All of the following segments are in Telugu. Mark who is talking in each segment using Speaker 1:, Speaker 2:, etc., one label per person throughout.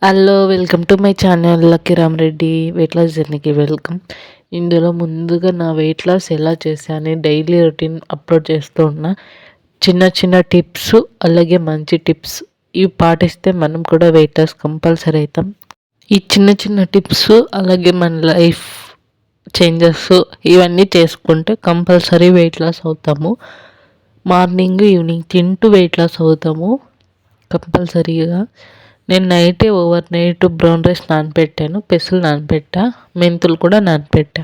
Speaker 1: Hello welcome to my channel lucky Ramareddy weight loss జర్నీకి వెల్కమ్. ఇందులో ముందుగా నా వెయిట్ లాస్ ఎలా చేశాను డైలీ రొటీన్ అప్లోడ్ చేస్తూ ఉన్నా. చిన్న చిన్న టిప్స్ అలాగే మంచి టిప్స్ ఇవి పాటిస్తే మనం కూడా వెయిట్ లాస్ కంపల్సరీ అవుతాం. ఈ చిన్న చిన్న టిప్స్ అలాగే మన లైఫ్ చేంజెస్ ఇవన్నీ చేసుకుంటే కంపల్సరీ వెయిట్ లాస్ అవుతాము. మార్నింగ్ ఈవినింగ్ తింటూ వెయిట్ లాస్ అవుతాము కంపల్సరీగా. నేను నైటే ఓవర్ నైట్ బ్రౌన్ రైస్ నానబెట్టాను, పెసలు నానబెట్టా, మెంతులు కూడా నానబెట్టా.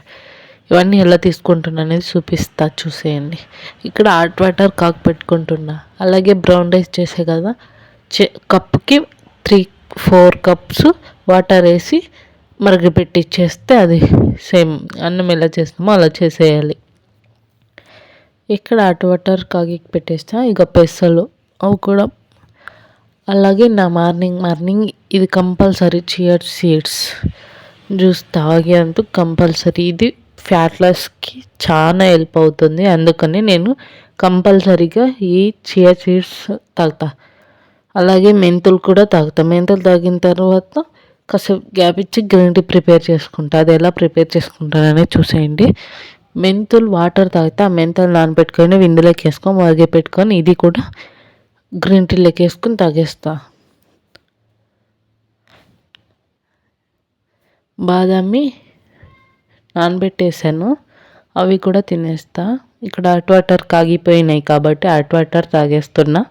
Speaker 1: ఇవన్నీ ఎలా తీసుకుంటున్నా అనేది చూపిస్తా, చూసేయండి. ఇక్కడ హాట్ వాటర్ కాకు పెట్టుకుంటున్నా. అలాగే బ్రౌన్ రైస్ చేసే కదా, కప్కి 3-4 కప్స్ వాటర్ వేసి మరగపెట్టిచ్చేస్తే అది సేమ్ అన్నం ఎలా చేస్తామో అలా చేసేయాలి. ఇక్కడ హాట్ వాటర్ కాగి పెట్టేస్తా. ఇక పెసలు అవి కూడా అలాగే నా మార్నింగ్ ఇది కంపల్సరీ చియా సీడ్స్ జ్యూస్ తాగేందుకు కంపల్సరీ. ఇది ఫ్యాట్ లాస్కి చాలా హెల్ప్ అవుతుంది. అందుకని నేను కంపల్సరీగా ఈ చియా సీడ్స్ తాగుతా. అలాగే మెంతులు కూడా తాగుతా. మెంతులు తాగిన తర్వాత కాసేపు గ్యాప్ ఇచ్చి గ్రీన్ టీ ప్రిపేర్ చేసుకుంటా. అది ఎలా ప్రిపేర్ చేసుకుంటాననేది చూసేయండి. మెంతులు వాటర్ తాగితే ఆ మెంతులు నానబెట్టుకొని విందులోకి వేసుకొని మరిగి పెట్టుకొని ఇది కూడా గ్రీన్ టీలోకి వేసుకొని తాగేస్తా. బాదామి నానబెట్టేసాను, అవి కూడా తినేస్తా. ఇక్కడ హాట్ వాటర్ కాగిపోయినాయి కాబట్టి హాట్ వాటర్ తాగేస్తున్నా.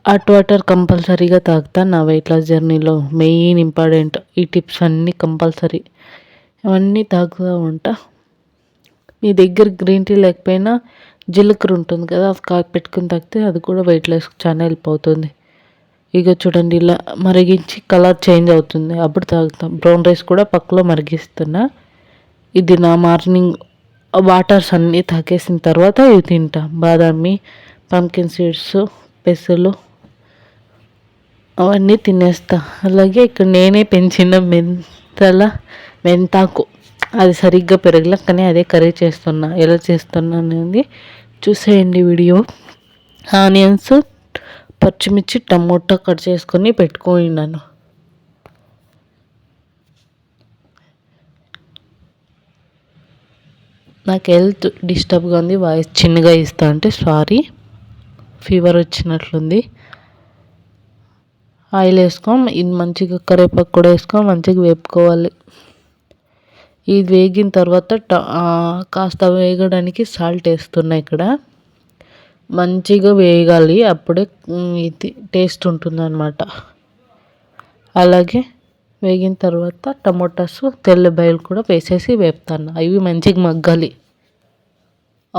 Speaker 1: హాట్ వాటర్ కంపల్సరీగా తాగుతా. నా వెయిట్ లాస్ జర్నీలో మెయిన్ ఇంపార్టెంట్ ఈ టిప్స్ అన్నీ కంపల్సరీ, అవన్నీ తాగుతూ ఉంటా. మీ దగ్గర గ్రీన్ టీ లేకపోయినా జీలకర్ర ఉంటుంది కదా, అది కాగి పెట్టుకుని తాగితే అది కూడా వెయిట్ లాస్కి చాలా హెల్ప్ అవుతుంది. ఇక చూడండి, ఇలా మరిగించి కలర్ చేంజ్ అవుతుంది అప్పుడు తాగుతాం. బ్రౌన్ రైస్ కూడా పక్కలో మరిగిస్తున్నా. ఇది నా మార్నింగ్ వాటర్స్ అన్నీ తాగేసిన తర్వాత ఇవి తింటా. బాదామి, పంకిన్ సీడ్స్, పెసలు అవన్నీ తినేస్తా. అలాగే ఇక్కడ నేనే పెంచిన మెంతాకు అది సరిగ్గా పెరగలే, కానీ అదే కర్రీ చేస్తున్నా. ఎలా చేస్తున్నా అనేది చూసేయండి వీడియో. ఆనియన్స్, పచ్చిమిర్చి, టమోటా కట్ చేసుకొని పెట్టుకున్నాను. నాకు హెల్త్ డిస్టర్బ్గా ఉంది, వాయిస్ చిన్నగా ఇస్తా అంటే సారీ, ఫీవర్ వచ్చినట్లుంది. ఆయిల్ వేసుకోం, ఇది మంచిగా కరివేపాకు కూడా వేసుకొని మంచిగా వేపుకోవాలి. ఇది వేగిన తర్వాత కాస్త వేగడానికి సాల్ట్ వేస్తున్నా. ఇక్కడ మంచిగా వేగాలి, అప్పుడే ఇది టేస్ట్ ఉంటుందన్నమాట. అలాగే వేగిన తర్వాత టమోటాస్, తెల్లబాయలు కూడా వేసేసి వేపుతాను. అవి మంచిగా మగ్గాలి,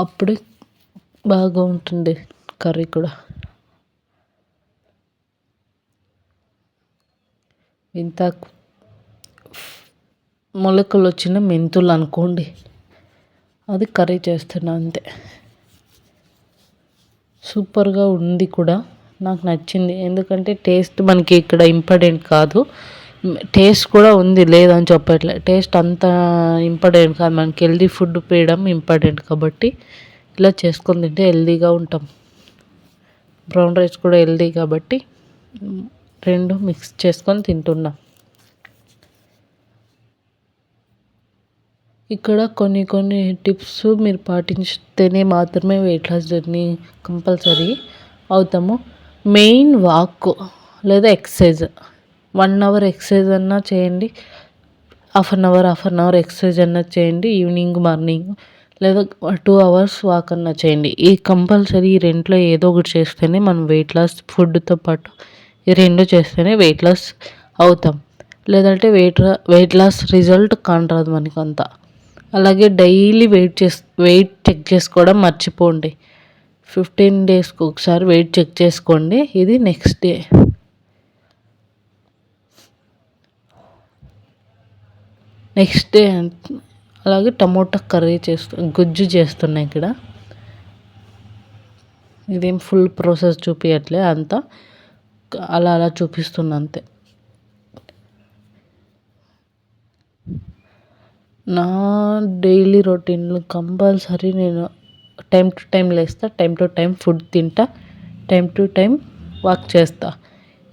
Speaker 1: అప్పుడే బాగా ఉంటుంది కర్రీ కూడా. ఇంత మొలకలు వచ్చిన మెంతులు అనుకోండి, అది కర్రీ చేస్తున్నా అంతే. సూపర్గా ఉంది కూడా, నాకు నచ్చింది. ఎందుకంటే టేస్ట్ మనకి ఇక్కడ ఇంపార్టెంట్ కాదు, టేస్ట్ కూడా ఉంది లేదని చెప్పట్లే. టేస్ట్ అంత ఇంపార్టెంట్ కాదు, మనకి హెల్దీ ఫుడ్ పేయడం ఇంపార్టెంట్. కాబట్టి ఇలా చేసుకొని తింటే హెల్దీగా ఉంటాం. బ్రౌన్ రైస్ కూడా హెల్దీ కాబట్టి రెండు మిక్స్ చేసుకొని తింటున్నా. ఇక్కడ కొన్ని టిప్స్ మీరు పాటిస్తేనే మాత్రమే వెయిట్ లాస్ జర్నీ కంపల్సరీ అవుతాము. మెయిన్ వాక్ లేదా ఎక్సర్సైజ్, 1 అవర్ ఎక్సర్సైజ్ అన్నా చేయండి, హాఫ్ అన్ అవర్ ఎక్సర్సైజ్ అన్నా చేయండి. ఈవినింగ్, మార్నింగ్ లేదా 2 అవర్స్ వాక్ అన్నా చేయండి. ఈ కంపల్సరీ ఈ రెంట్లో ఏదో ఒకటి చేస్తేనే మనం వెయిట్ లాస్, ఫుడ్తో పాటు ఈ రెండు చేస్తేనే వెయిట్ లాస్ అవుతాం. లేదంటే వెయిట్ లాస్ రిజల్ట్ కానరాదు మనకంతా. అలాగే డైలీ వెయిట్ చెక్ చేసుకోవడం మర్చిపోండి. 15 డేస్కి ఒకసారి వెయిట్ చెక్ చేసుకోండి. ఇది నెక్స్ట్ డే. అలాగే టమోటా కర్రీ గుజ్జు చేస్తున్నా. ఇక్కడ ఇదేం ఫుల్ ప్రాసెస్ చూపించట్లే, అంతా అలా చూపిస్తున్నా అంతే. నా డైలీ రొటీన్లో కంపల్సరీ నేను టైం టు టైం లేస్తా, టైం టు టైం ఫుడ్ తింటా, టైం టు టైం వాక్ చేస్తా.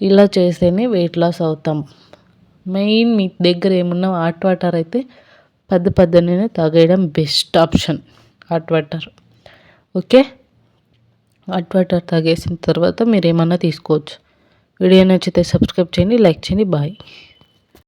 Speaker 1: ఇలా చేస్తేనే వెయిట్ లాస్ అవుతాం. మెయిన్ మీ దగ్గర ఏమున్నా హాట్ వాటర్ అయితే పొద్దున్నే తాగేయడం best option. Hot water okay. Hot water తాగేసిన తర్వాత మీరు ఏమన్నా తీసుకోవచ్చు. వీడియో నచ్చితే సబ్స్క్రైబ్ చేయండి, లైక్ చేయండి. బాయ్.